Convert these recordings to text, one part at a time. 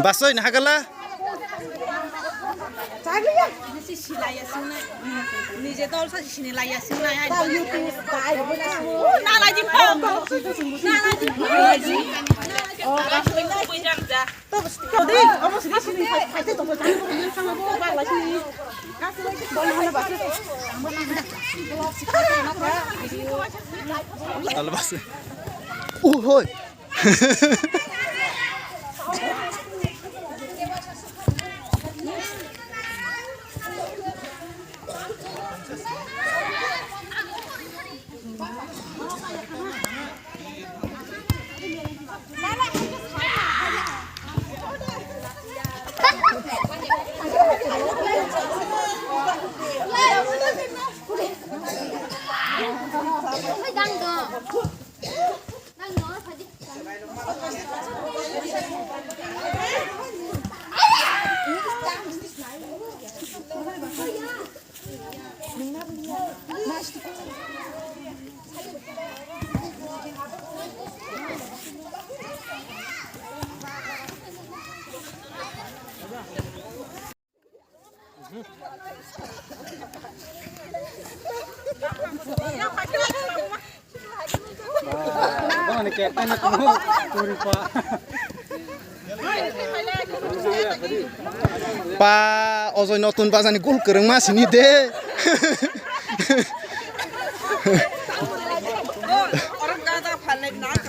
Basoy na hagala. নিজে তো অলসা সিনে লাইয়াছিস না তাও ইউটিউব তাই না লাজি পাও না লাজি লাজি ও কই যাম যা তো দেই অবশ্যই সিনে খাইতে তো জানি তো নিয়ে সামনে বাংলা সিনে কাছে লাগে বল না বাসে Dale base. Hoy. Bang, ni ketan na kamu, turi pa. Pa, ozoy notun bazani gol kereng mas ini deh. orang kata paling nak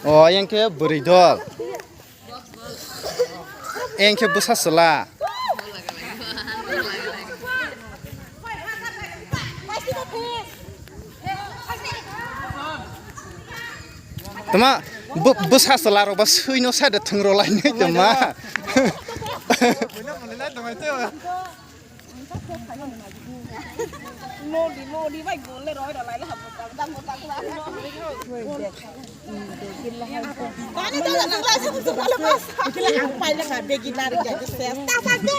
Oh, yang ke beridol. Yang ke besar selah. Tema besar selah roba suino saya datang rolai ni tema. Mô đi vay vốn lên rồi đó lại là hợp một tăng là có những cái là lại không được là mà cái là hàng bay là cả beginner để cho xe ta phát đi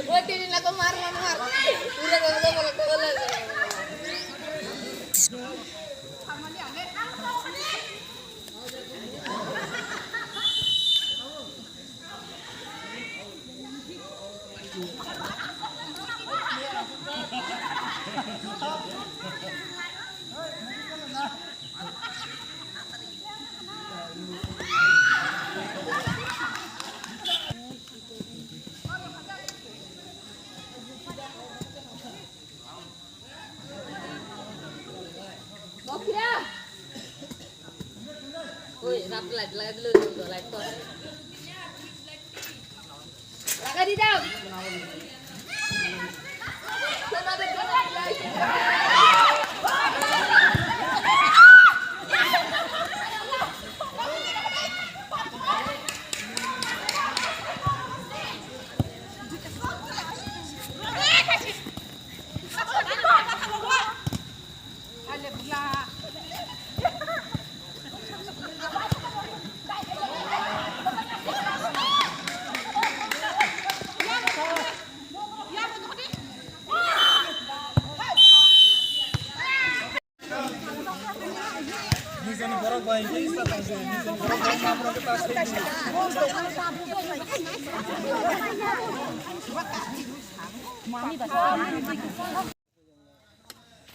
Wah, ini lah kemar. Udah gak boleh. Woi, rap lagi dulu, like kok. Lagi di dalam.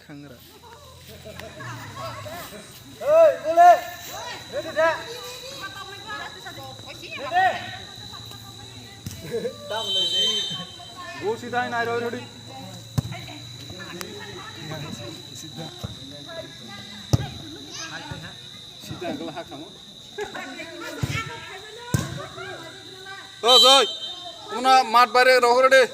Kangra. Ơi, vô lên. Lên đi ra. Lên đi. Tao lên đi. Go सीधा इन आरो ready. सीधा अगला हाथ खामो. rồi. Una mat bare roho ready.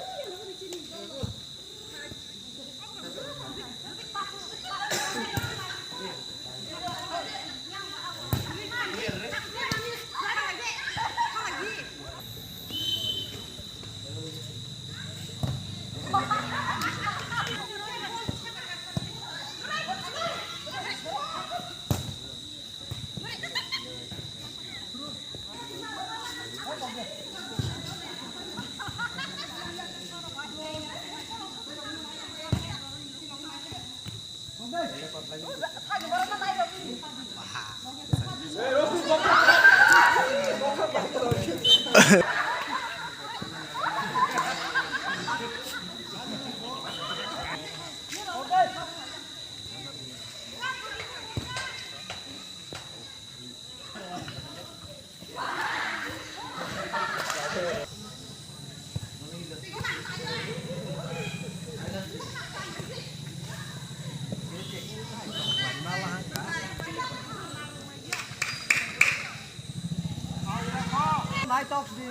Mai tóc đi.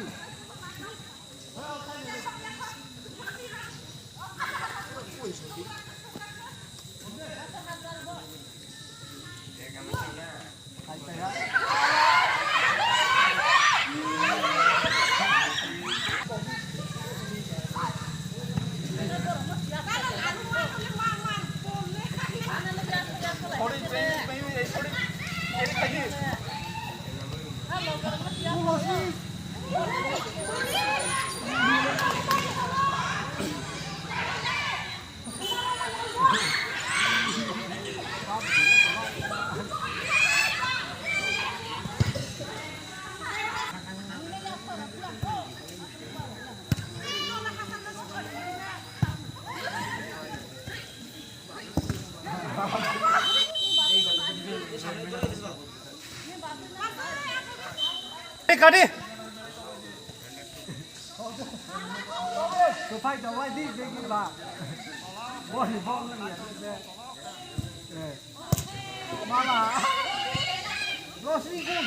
Đi. Tôi phải cho quay đi cái bà. Ôi phong lên liền. Mama. Rossi kun.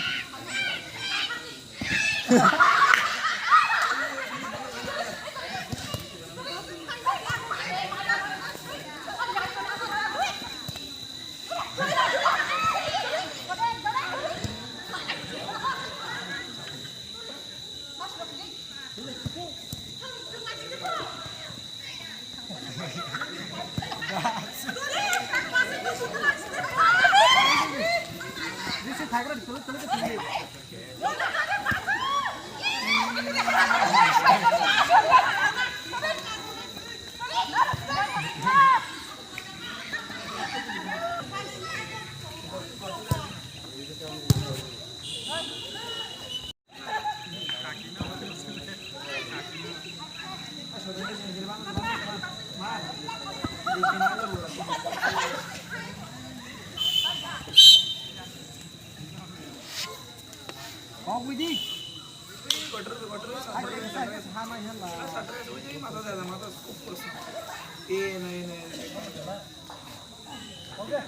Okay.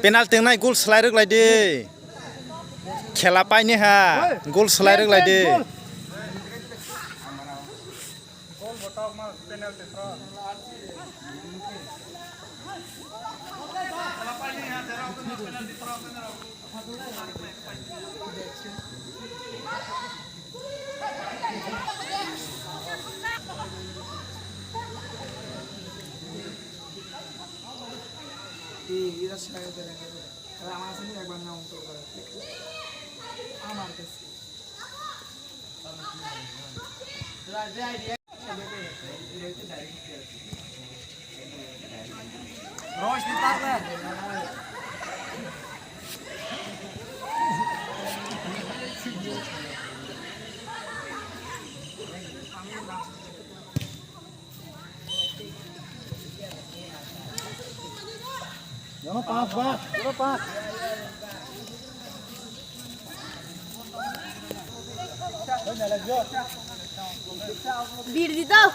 Penalty नाय गोल slide लायदे खेला पाइने हा गोल slide लायदे Bir di đâu?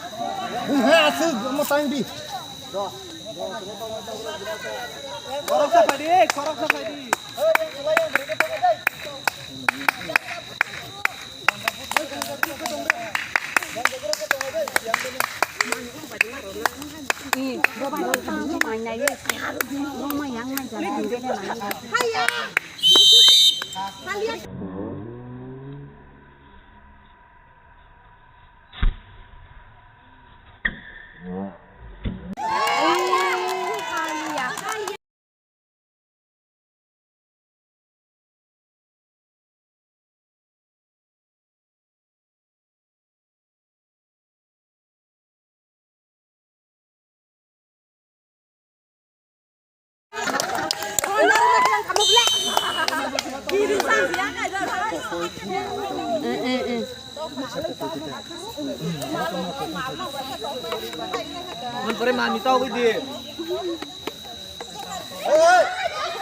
Mình phải mani tao cái gì?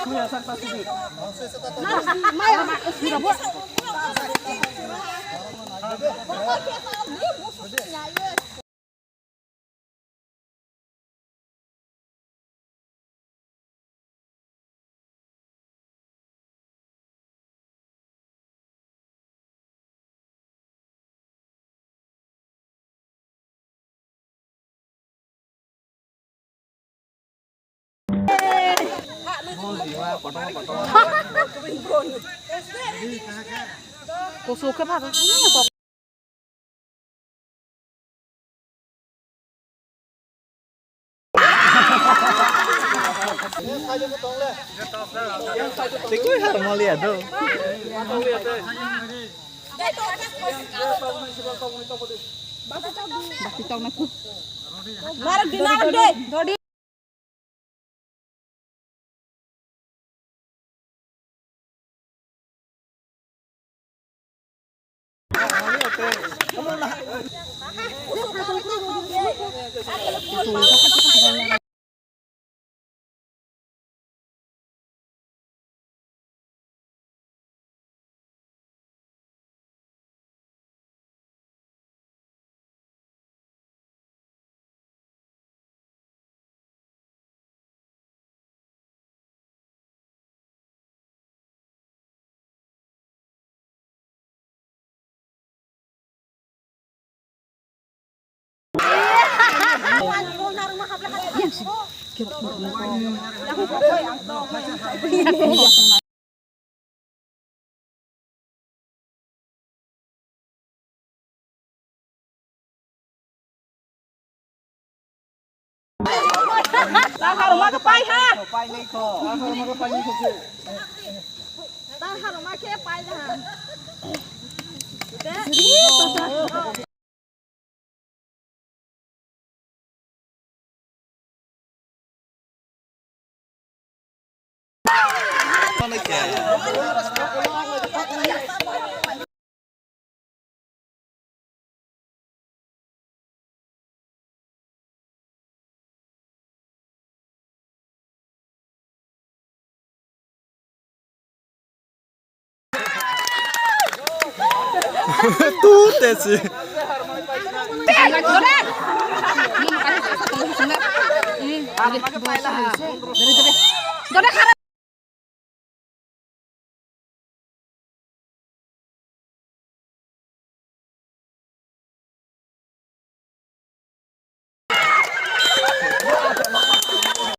Punya sakta sini. Cô số cái mặt tính quá hả mà liền đâu narak deh. Tao hao mà cái bay ha. Pai ni ko. Ako pai ni ko. Tao hao mà cái bay ha. Tu tesi. Gede